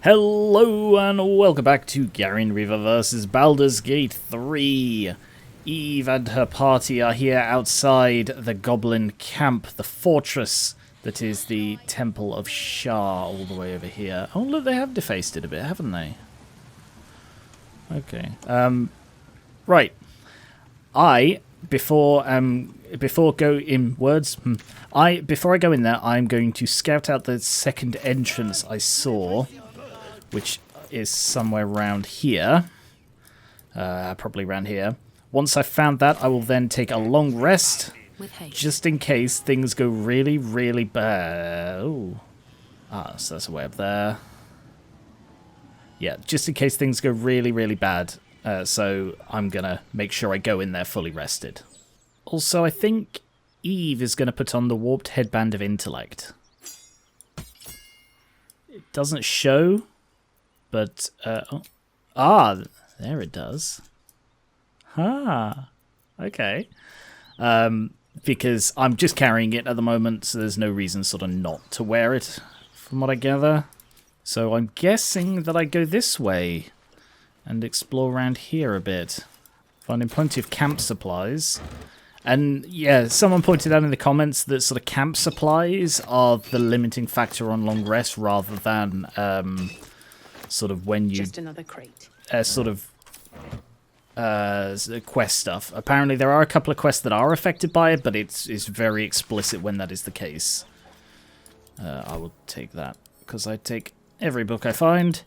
Hello and welcome back to Geran River vs. Baldur's Gate 3. Eve and her party are here outside the goblin camp, the fortress that is the Temple of Shar, all the way over here. Oh look, they have defaced it a bit, haven't they? Okay. Right. Before I go in there, I'm going to scout out the second entrance I saw, which is somewhere around here. Probably around here. Once I've found that, I will then take a long rest, just in case things go really, really bad. Ooh. Ah, so that's a way up there. Yeah, just in case things go really, really bad. So I'm going to make sure I go in there fully rested. Also, I think Eve is going to put on the Warped Headband of Intellect. It doesn't show, but... there it does. Okay. Because I'm just carrying it at the moment, so there's no reason sort of not to wear it, from what I gather. So I'm guessing that I go this way and explore around here a bit, finding plenty of camp supplies. And yeah, someone pointed out in the comments that sort of camp supplies are the limiting factor on long rest rather than sort of when you just another crate. Quest stuff. Apparently there are a couple of quests that are affected by it, but it's very explicit when that is the case. I will take that because I take every book I find.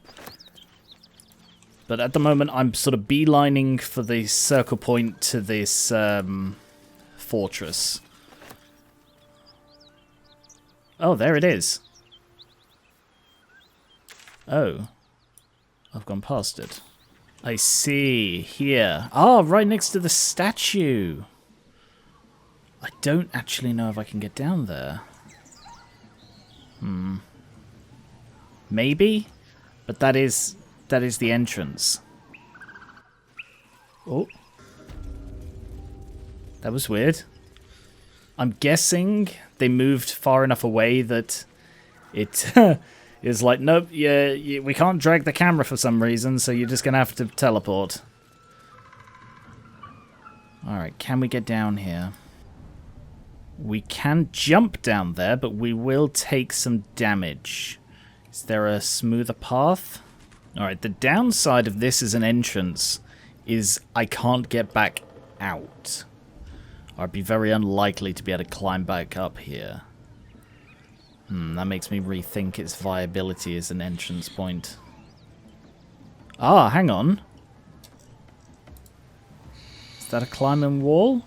But at the moment I'm sort of beelining for the circle point to this fortress. Oh, there it is. Oh. I've gone past it. I see. Here. Ah, right next to the statue. I don't actually know if I can get down there. Maybe? But that is the entrance. Oh. That was weird. I'm guessing they moved far enough away that it is like, nope, we can't drag the camera for some reason, so you're just going to have to teleport. Alright, can we get down here? We can jump down there, but we will take some damage. Is there a smoother path? Alright, the downside of this as an entrance is I can't get back out. I'd be very unlikely to be able to climb back up here. That makes me rethink its viability as an entrance point. Ah, hang on. Is that a climbing wall?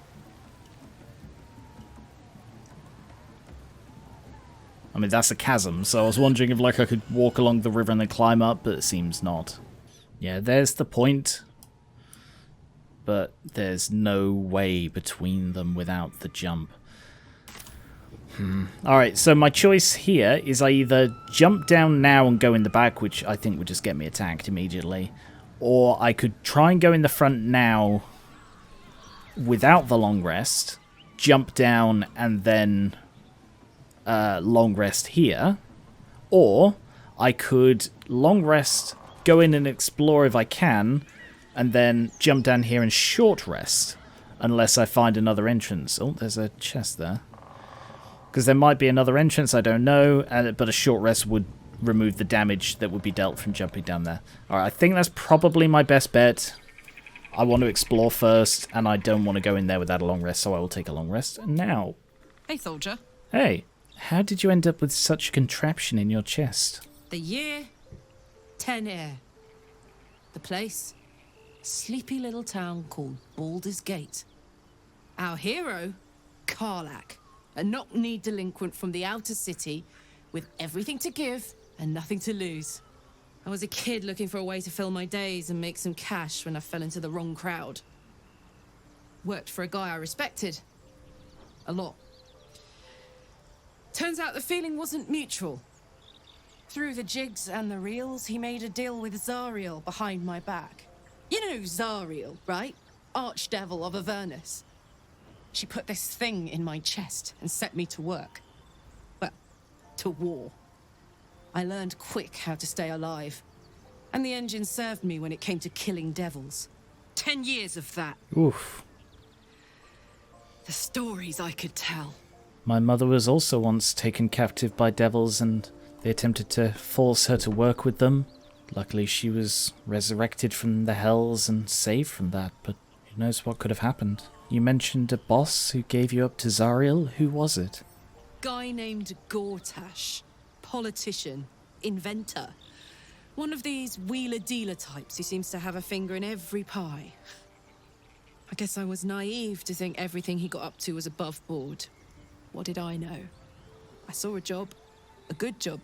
I mean, that's a chasm, so I was wondering if like I could walk along the river and then climb up, but it seems not. Yeah, there's the point. But there's no way between them without the jump. Alright, so my choice here is I either jump down now and go in the back, which I think would just get me attacked immediately, or I could try and go in the front now without the long rest, jump down and then long rest here, or I could long rest, go in and explore if I can, and then jump down here and short rest, unless I find another entrance. Oh, there's a chest there. Because there might be another entrance, I don't know, but a short rest would remove the damage that would be dealt from jumping down there. Alright, I think that's probably my best bet. I want to explore first, and I don't want to go in there without a long rest, so I will take a long rest. And now... Hey, soldier. Hey, how did you end up with such a contraption in your chest? The year, 10 air. The place, sleepy little town called Baldur's Gate. Our hero, Karlach, a knock-kneed delinquent from the outer city with everything to give and nothing to lose. I was a kid looking for a way to fill my days and make some cash when I fell into the wrong crowd. Worked for a guy I respected. A lot. Turns out the feeling wasn't mutual. Through the jigs and the reels, he made a deal with Zariel behind my back. You know Zariel, right? Archdevil of Avernus. She put this thing in my chest and set me to work. Well, to war. I learned quick how to stay alive. And the engine served me when it came to killing devils. 10 years of that. Oof. The stories I could tell. My mother was also once taken captive by devils and they attempted to force her to work with them. Luckily she was resurrected from the hells and saved from that, but who knows what could have happened. You mentioned a boss who gave you up to Zariel. Who was it? Guy named Gortash. Politician. Inventor. One of these wheeler-dealer types who seems to have a finger in every pie. I guess I was naive to think everything he got up to was above board. What did I know? I saw a job. A good job.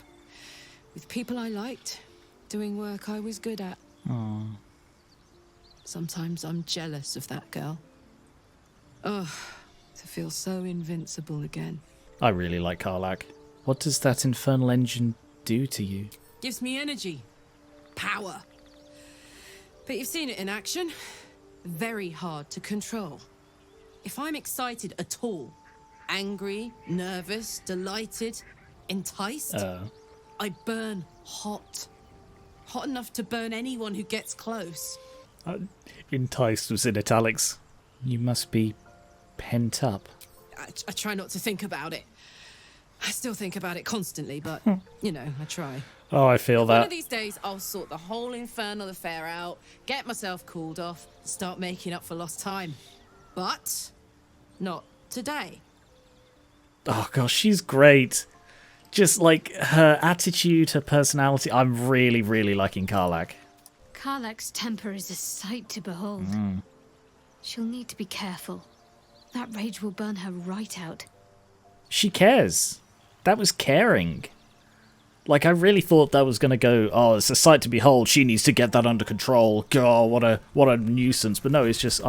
With people I liked. Doing work I was good at. Aww. Sometimes I'm jealous of that girl. Ugh, to feel so invincible again. I really like Karlach. What does that infernal engine do to you? Gives me energy. Power. But you've seen it in action. Very hard to control. If I'm excited at all, angry, nervous, delighted, enticed, I burn hot. Hot enough to burn anyone who gets close. Enticed was in italics. You must be pent up. I try not to think about it. I still think about it constantly, but, you know, I try. Oh, I feel that. One of these days, I'll sort the whole infernal affair out, get myself cooled off, start making up for lost time. But not today. Oh, gosh, she's great. Just, like, her attitude, her personality. I'm really, really liking Karlach. Karlach's temper is a sight to behold. She'll need to be careful. That rage will burn her right out. She cares. That was caring. Like, I really thought that was going to go, oh, it's a sight to behold. She needs to get that under control. God, what a nuisance. But no, it's just,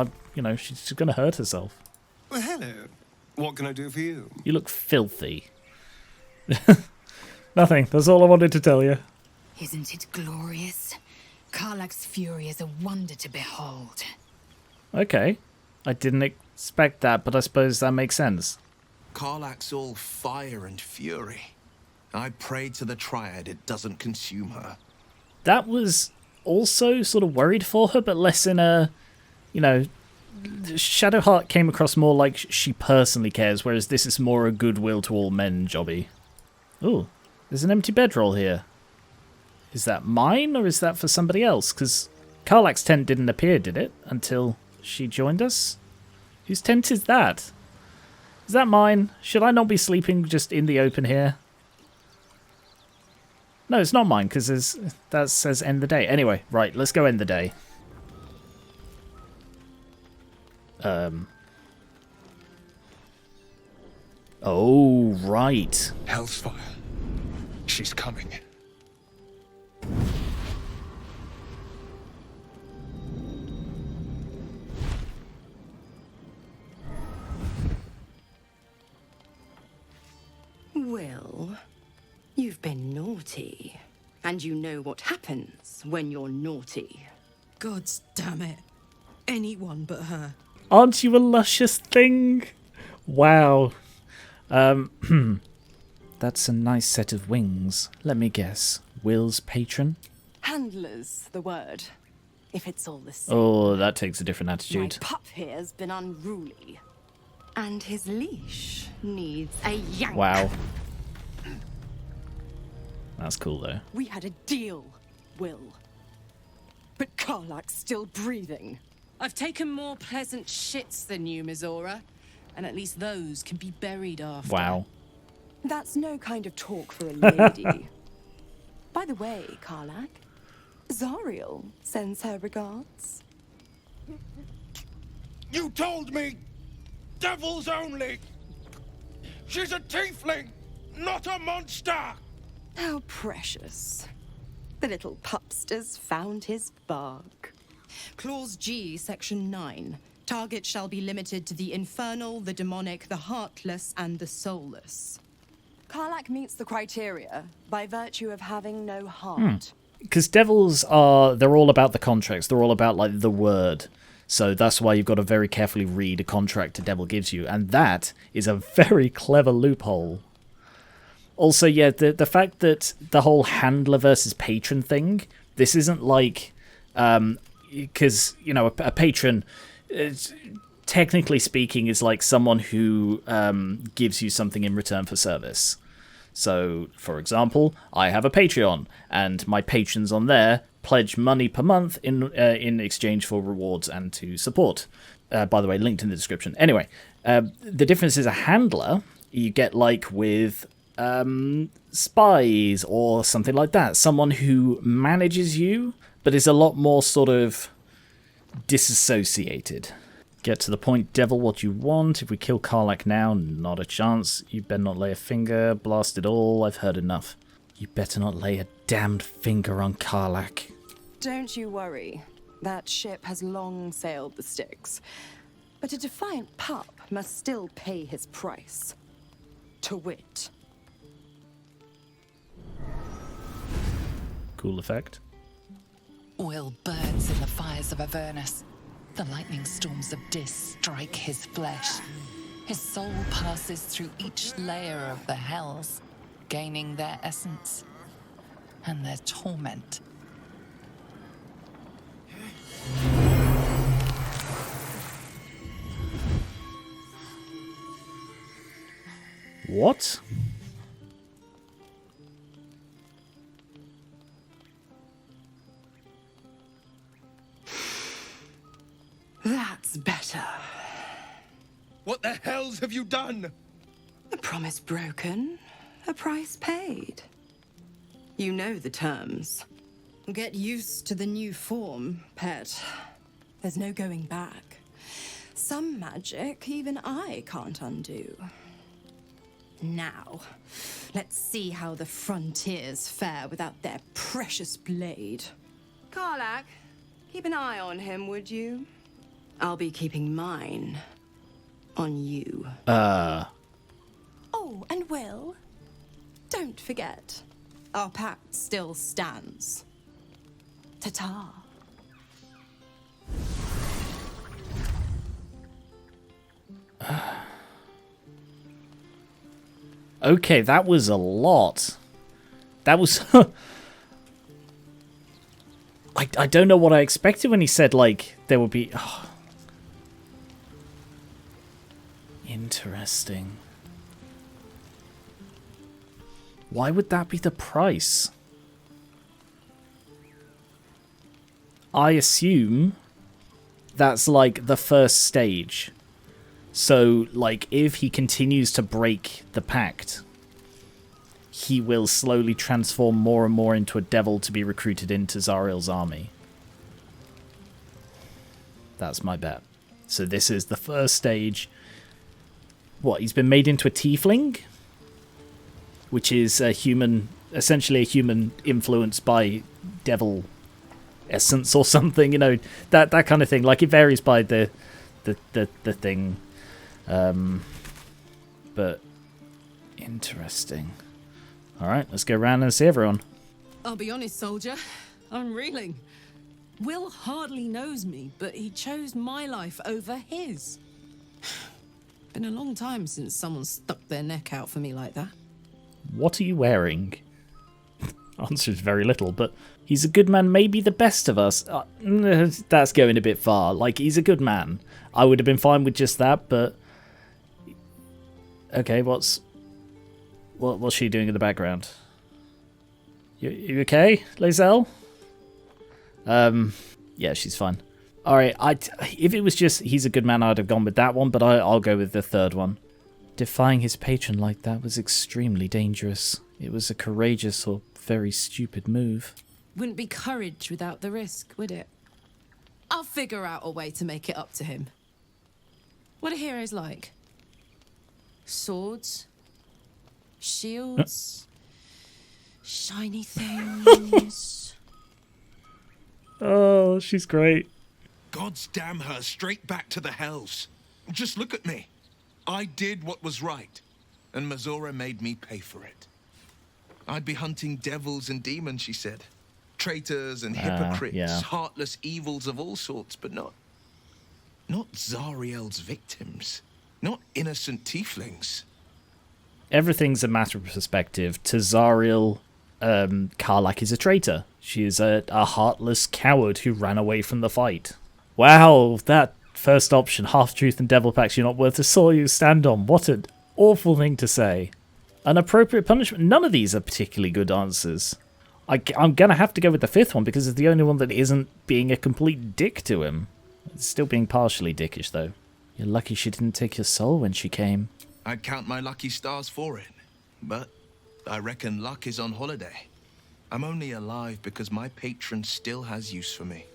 she's going to hurt herself. Well, hello. What can I do for you? You look filthy. Nothing. That's all I wanted to tell you. Isn't it glorious? Karlach's fury is a wonder to behold. Okay. I didn't expect that, but I suppose that makes sense. Karlach's all fire and fury. I pray to the Triad it doesn't consume her. That was also sort of worried for her, but less in a, Shadowheart came across more like she personally cares, whereas this is more a goodwill to all men jobby. Ooh, there's an empty bedroll here. Is that mine, or is that for somebody else? Because Karlach's tent didn't appear, did it? Until she joined us? Whose tent is that? Is that mine? Should I not be sleeping just in the open here? No, it's not mine, because that says end the day. Anyway, right, let's go end the day. Oh, right. Hell's fire. She's coming. Well, you've been naughty. And you know what happens when you're naughty. God's damn it. Anyone but her. Aren't you a luscious thing? Wow. That's a nice set of wings. Let me guess. Will's patron? Handler's the word. If it's all the same. Oh, that takes a different My attitude. pup here's been unruly. And his leash needs a yank. Wow. That's cool, though. We had a deal, Will. But Karlach's still breathing. I've taken more pleasant shits than you, Mizora. And at least those can be buried after. Wow. That's no kind of talk for a lady. By the way, Karlach, Zariel sends her regards. You told me! Devils only! She's a tiefling, not a monster! How precious. The little pupster's found his bark. Clause G, Section 9. Target shall be limited to the infernal, the demonic, the heartless, and the soulless. Karlach meets the criteria by virtue of having no heart. Because devils they're all about the contracts. They're all about, like, the word. So that's why you've got to very carefully read a contract a devil gives you. And that is a very clever loophole. Also, yeah, the fact that the whole handler versus patron thing, this isn't like, because, you know, a patron, technically speaking, is like someone who gives you something in return for service. So, for example, I have a Patreon, and my patrons on there pledge money per month in exchange for rewards and to support. By the way, linked in the description. Anyway, the difference is a handler you get like with spies or something like that. Someone who manages you, but is a lot more sort of disassociated. Get to the point, devil, what you want. If we kill Karlach now, not a chance. You better not lay a finger. Blast it all. I've heard enough. You better not lay a damned finger on Karlach. Don't you worry. That ship has long sailed the Styx. But a defiant pup must still pay his price. To wit. Cool effect. Oil burns in the fires of Avernus. The lightning storms of Dis strike his flesh. His soul passes through each layer of the hells, gaining their essence and their torment. What? That's better. What the hells have you done? A promise broken, a price paid. You know the terms. Get used to the new form, pet. There's no going back. Some magic even I can't undo. Now, let's see how the frontiers fare without their precious blade. Karlach, keep an eye on him, would you? I'll be keeping mine on you. Oh, and Will, don't forget, our pact still stands. Ta-ta. Okay, that was a lot. That was... I don't know what I expected when he said, like, there would be... Oh. Interesting. Why would that be the price? I assume that's, like, the first stage. So, like, if he continues to break the pact, he will slowly transform more and more into a devil to be recruited into Zariel's army. That's my bet. So this is the first stage. What, he's been made into a Tiefling? Which is a human, essentially a human influenced by devil essence or something, you know, that kind of thing. Like, it varies by the thing. But interesting. Alright, let's go around and see everyone. I'll be honest, soldier. I'm reeling. Will hardly knows me, but he chose my life over his. Been a long time since someone stuck their neck out for me like that. What are you wearing? Answer is very little, but he's a good man, maybe the best of us. That's going a bit far. Like, he's a good man. I would have been fine with just that, but... Okay, what's she doing in the background? You okay, Lae'zel? Yeah, she's fine. Alright, if it was just he's a good man, I'd have gone with that one, but I'll go with the third one. Defying his patron like that was extremely dangerous. It was a courageous or very stupid move. Wouldn't be courage without the risk, would it? I'll figure out a way to make it up to him. What are heroes like? Swords? Shields? Shiny things? Oh, she's great. God's damn her straight back to the hells. Just look at me. I did what was right, and Mazora made me pay for it. I'd be hunting devils and demons, she said. Traitors and hypocrites, yeah. heartless evils of all sorts, but not Zariel's victims. Not innocent tieflings. everything's a matter of perspective. To Zariel, Karlach is a traitor. She is a heartless coward who ran away from the fight. Wow, that first option, half-truth and devil pacts, you're not worth the soil you stand on. What an awful thing to say. An appropriate punishment. None of these are particularly good answers. I'm going to have to go with the fifth one because it's the only one that isn't being a complete dick to him. It's still being partially dickish, though. You're lucky she didn't take your soul when she came. I'd count my lucky stars for it, but I reckon luck is on holiday. I'm only alive because my patron still has use for me.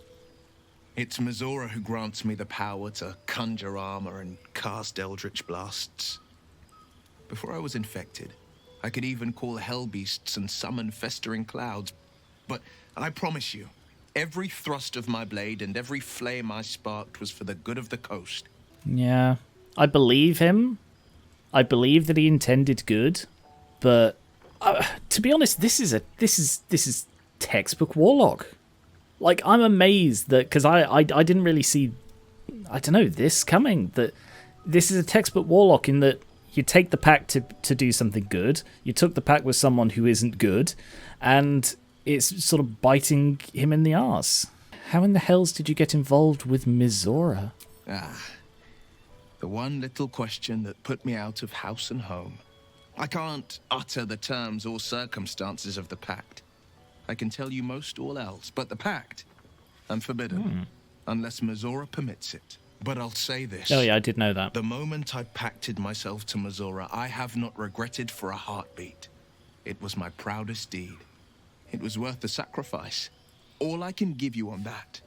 It's Mizora who grants me the power to conjure armor and cast eldritch blasts. Before I was infected, I could even call hell beasts and summon festering clouds. But I promise you, every thrust of my blade and every flame I sparked was for the good of the coast. Yeah, I believe him. I believe that he intended good, but to be honest, this is textbook Warlock. Like, I'm amazed that, because I didn't really see, I don't know, this coming, that this is a textbook Warlock in that you take the pact to do something good, you took the pact with someone who isn't good, and it's sort of biting him in the arse. How in the hells did you get involved with Mizora? The one little question that put me out of house and home. I can't utter the terms or circumstances of the pact. I can tell you most all else, but the pact, I'm forbidden, unless Mizora permits it. But I'll say this. Oh yeah, I did know that. The moment I pacted myself to Mizora, I have not regretted for a heartbeat. It was my proudest deed. It was worth the sacrifice. All I can give you on that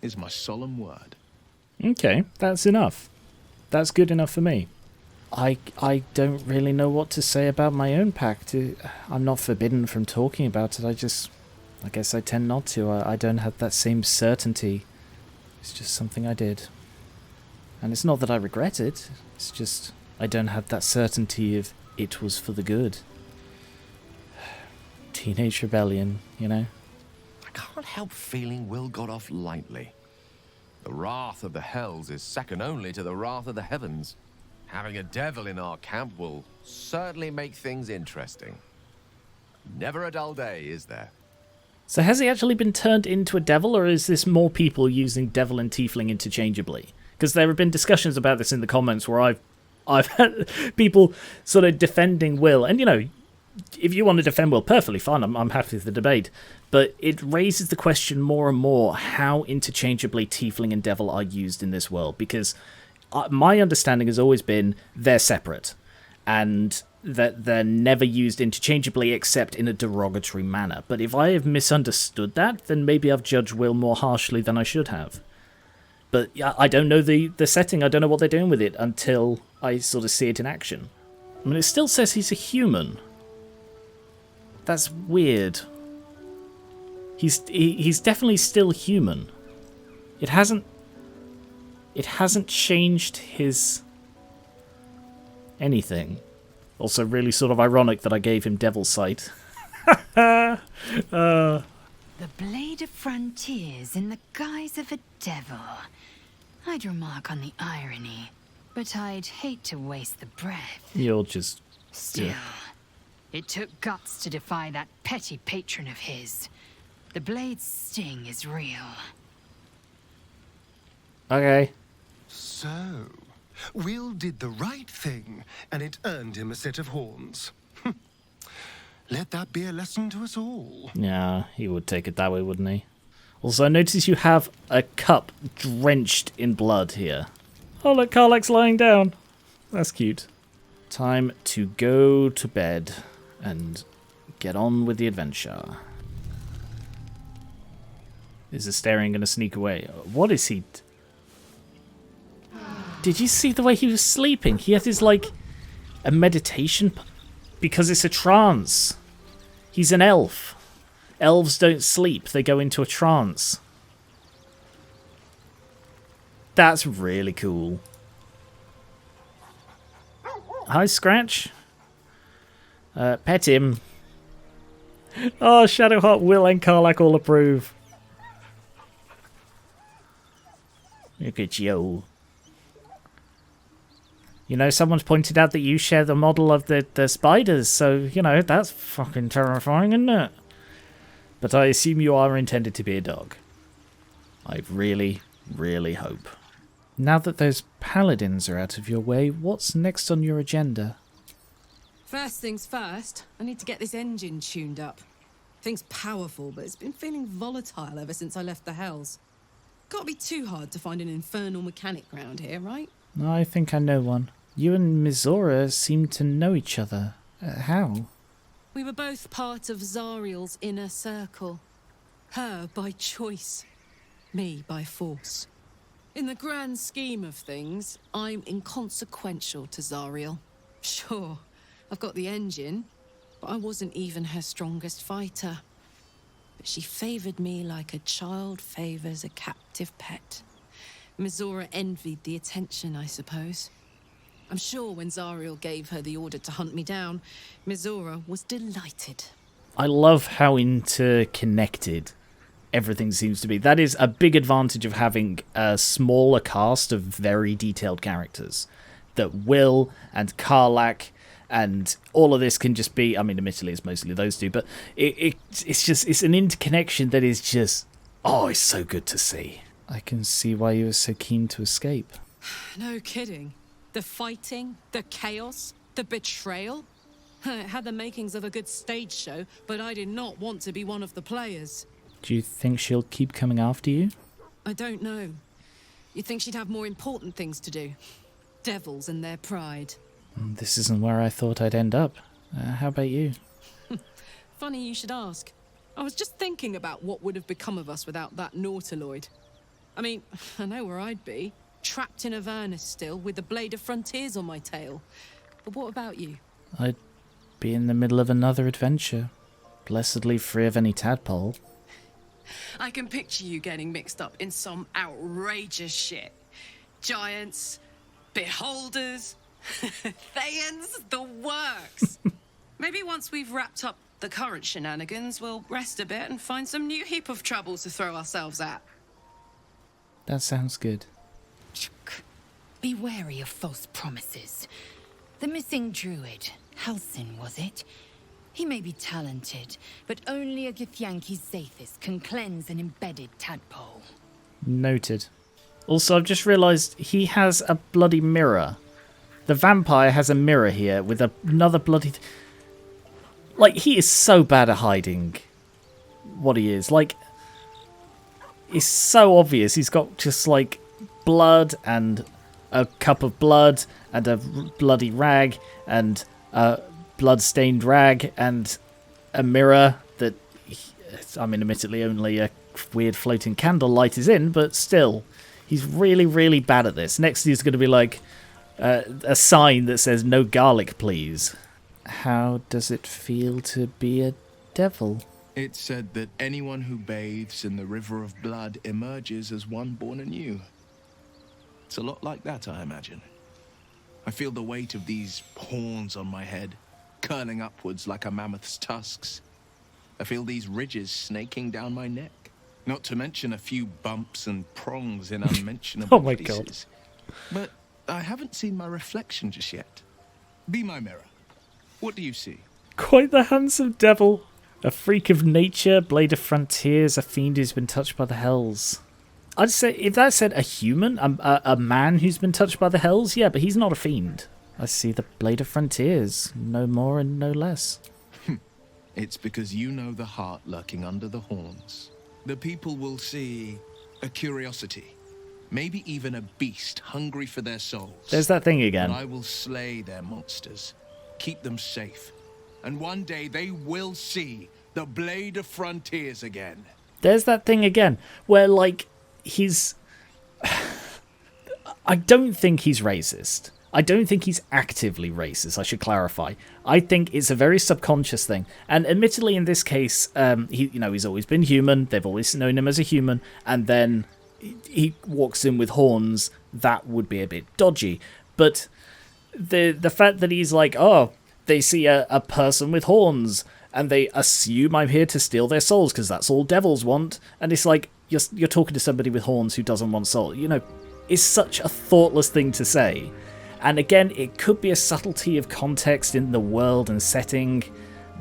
is my solemn word. Okay, that's enough. That's good enough for me. I don't really know what to say about my own pact. I'm not forbidden from talking about it. I guess I tend not to. I don't have that same certainty. It's just something I did. And it's not that I regret it. It's just I don't have that certainty of it was for the good. Teenage rebellion, you know? I can't help feeling Will got off lightly. The wrath of the hells is second only to the wrath of the heavens. Having a devil in our camp will certainly make things interesting. Never a dull day, is there? So has he actually been turned into a devil, or is this more people using devil and tiefling interchangeably? Because there have been discussions about this in the comments where I've had people sort of defending Will, and you know, if you want to defend Will, perfectly fine. I'm happy with the debate, but it raises the question more and more how interchangeably tiefling and devil are used in this world, because my understanding has always been they're separate, and that they're never used interchangeably except in a derogatory manner. But if I have misunderstood that, then maybe I've judged Will more harshly than I should have. But I don't know the setting, I don't know what they're doing with it until I sort of see it in action. I mean, it still says he's a human. That's weird. He's definitely still human. It hasn't changed his anything. Also really sort of ironic that I gave him Devil's Sight. The blade of frontiers in the guise of a devil. I'd remark on the irony, but I'd hate to waste the breath. You'll just... Still, it took guts to defy that petty patron of his. The blade's sting is real. Okay. So, Will did the right thing, and it earned him a set of horns. Let that be a lesson to us all. Yeah, he would take it that way, wouldn't he? Also, I notice you have a cup drenched in blood here. Oh, look, Karlach's lying down. That's cute. Time to go to bed and get on with the adventure. Is the staring going to sneak away? What is he... Did you see the way he was sleeping? He had his, like, a meditation... Because it's a trance. He's an elf. Elves don't sleep. They go into a trance. That's really cool. Hi, Scratch. Pet him. Oh, Shadowheart, Will and Karlach all approve. Look at you. You know, someone's pointed out that you share the model of the spiders, so, you know, that's fucking terrifying, isn't it? But I assume you are intended to be a dog. I really, really hope. Now that those paladins are out of your way, what's next on your agenda? First things first, I need to get this engine tuned up. Thing's powerful, but it's been feeling volatile ever since I left the Hells. Can't be too hard to find an infernal mechanic round here, right? I think I know one. You and Mizora seem to know each other. How? We were both part of Zariel's inner circle. Her by choice, me by force. In the grand scheme of things, I'm inconsequential to Zariel. Sure, I've got the engine, but I wasn't even her strongest fighter. But she favored me like a child favors a captive pet. Mizora envied the attention, I suppose. I'm sure when Zariel gave her the order to hunt me down, Mizora was delighted. I love how interconnected everything seems to be. That is a big advantage of having a smaller cast of very detailed characters. That Will and Karlach and all of this can just be, I mean, admittedly it's mostly those two, but it's an interconnection that is just, oh, it's so good to see. I can see why you were so keen to escape. No kidding. The fighting, the chaos, the betrayal. It had the makings of a good stage show, but I did not want to be one of the players. Do you think she'll keep coming after you? I don't know. You'd think she'd have more important things to do. Devils and their pride. This isn't where I thought I'd end up. How about you? Funny you should ask. I was just thinking about what would have become of us without that Nautiloid. I mean, I know where I'd be. Trapped in Avernus still, with the Blade of Frontiers on my tail. But what about you? I'd be in the middle of another adventure. Blessedly free of any tadpole. I can picture you getting mixed up in some outrageous shit. Giants, beholders, Thayans, the works. Maybe once we've wrapped up the current shenanigans, we'll rest a bit and find some new heap of trouble to throw ourselves at. That sounds good. Be wary of false promises. The missing druid, Halsin, was it? He may be talented, but only a Githyanki Zathis can cleanse an embedded tadpole. Noted. Also, I've just realised he has a bloody mirror. The vampire has a mirror here with another bloody... Like, he is so bad at hiding what he is. Like, it's so obvious. He's got just, like, blood and a cup of blood and a bloody rag and a blood-stained rag and a mirror that, I mean, admittedly only a weird floating candlelight is in, but still, he's really, really bad at this. Next he's going to be like a sign that says, "No garlic, please." How does it feel to be a devil? It's said that anyone who bathes in the river of blood emerges as one born anew. It's a lot like that, I imagine. I feel the weight of these horns on my head, curling upwards like a mammoth's tusks. I feel these ridges snaking down my neck. Not to mention a few bumps and prongs in unmentionable Oh my places. God. But I haven't seen my reflection just yet. Be my mirror. What do you see? Quite the handsome devil. A freak of nature, blade of frontiers, a fiend who's been touched by the hells. I'd say, if that said a human, a man who's been touched by the hells, yeah, but he's not a fiend. I see the blade of frontiers, no more and no less. It's because you know the heart lurking under the horns. The people will see a curiosity, maybe even a beast hungry for their souls. There's that thing again. And I will slay their monsters, keep them safe, and one day they will see the Blade of Frontiers again. There's that thing again, where, like, he's... I don't think he's racist. I don't think he's actively racist, I should clarify. I think it's a very subconscious thing. And admittedly, in this case, he's always been human. They've always known him as a human. And then he walks in with horns. That would be a bit dodgy. But the fact that he's like, oh, they see a person with horns, and they assume I'm here to steal their souls, because that's all devils want. And it's like, you're talking to somebody with horns who doesn't want soul. You know, it's such a thoughtless thing to say. And again, it could be a subtlety of context in the world and setting,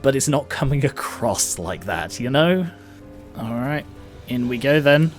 but it's not coming across like that, you know? Alright, in we go then.